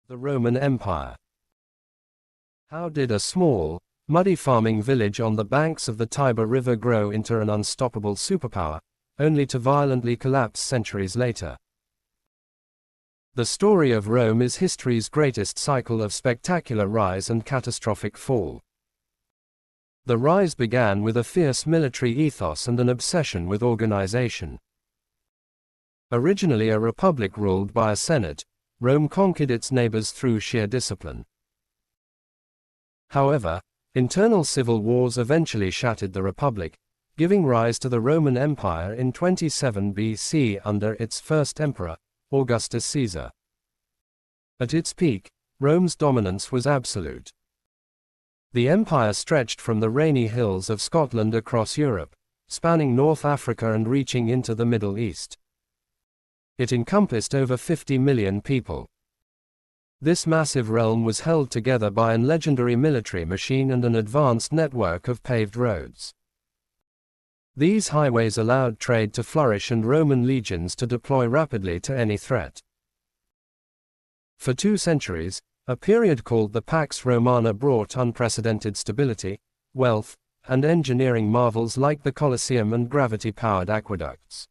The Roman Empire. How did a small, muddy farming village on the banks of the Tiber River grow into an unstoppable superpower, only to violently collapse centuries later? The story of Rome is history's greatest cycle of spectacular rise and catastrophic fall. The rise began with a fierce military ethos and an obsession with organization. Originally a republic ruled by a senate, Rome conquered its neighbors through sheer discipline. However, internal civil wars eventually shattered the republic, giving rise to the Roman Empire in 27 BC under its first emperor, Augustus Caesar. At its peak, Rome's dominance was absolute. The empire stretched from the rainy hills of Scotland across Europe, spanning North Africa and reaching into the Middle East. It encompassed over 50 million people. This massive realm was held together by an legendary military machine and an advanced network of paved roads. These highways allowed trade to flourish and Roman legions to deploy rapidly to any threat. For 2 centuries, a period called the Pax Romana brought unprecedented stability, wealth, and engineering marvels like the Colosseum and gravity-powered aqueducts.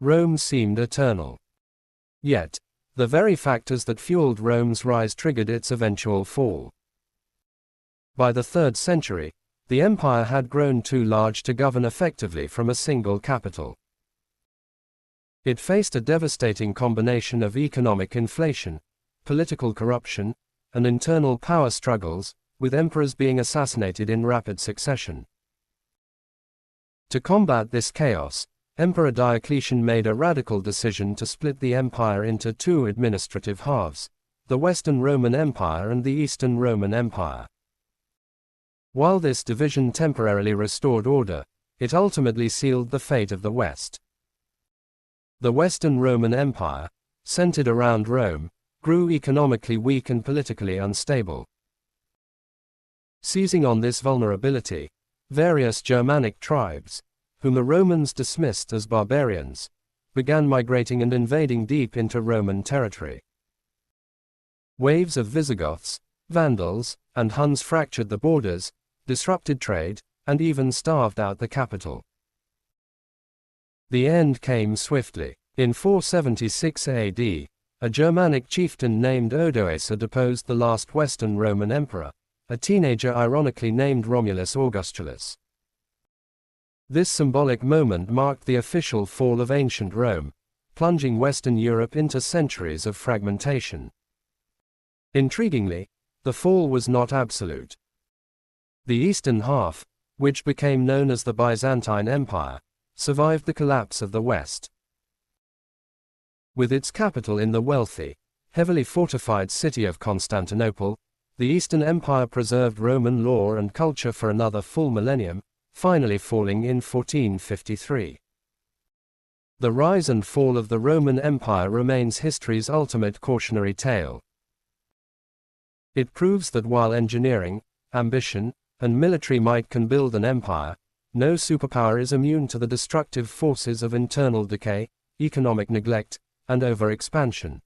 Rome seemed eternal. Yet, the very factors that fueled Rome's rise triggered its eventual fall. By the 3rd century, the empire had grown too large to govern effectively from a single capital. It faced a devastating combination of economic inflation, political corruption, and internal power struggles, with emperors being assassinated in rapid succession. To combat this chaos, Emperor Diocletian made a radical decision to split the empire into 2 administrative halves, the Western Roman Empire and the Eastern Roman Empire. While this division temporarily restored order, it ultimately sealed the fate of the West. The Western Roman Empire, centered around Rome, grew economically weak and politically unstable. Seizing on this vulnerability, various Germanic tribes, whom the Romans dismissed as barbarians, began migrating and invading deep into Roman territory. Waves of Visigoths, Vandals, and Huns fractured the borders, disrupted trade, and even starved out the capital. The end came swiftly. In 476 AD, a Germanic chieftain named Odoacer deposed the last Western Roman emperor, a teenager ironically named Romulus Augustulus. This symbolic moment marked the official fall of ancient Rome, plunging Western Europe into centuries of fragmentation. Intriguingly, the fall was not absolute. The eastern half, which became known as the Byzantine Empire, survived the collapse of the West. With its capital in the wealthy, heavily fortified city of Constantinople, the Eastern Empire preserved Roman law and culture for another full millennium, finally falling in 1453. The rise and fall of the Roman Empire remains history's ultimate cautionary tale. It proves that while engineering, ambition, and military might can build an empire, no superpower is immune to the destructive forces of internal decay, economic neglect, and overexpansion.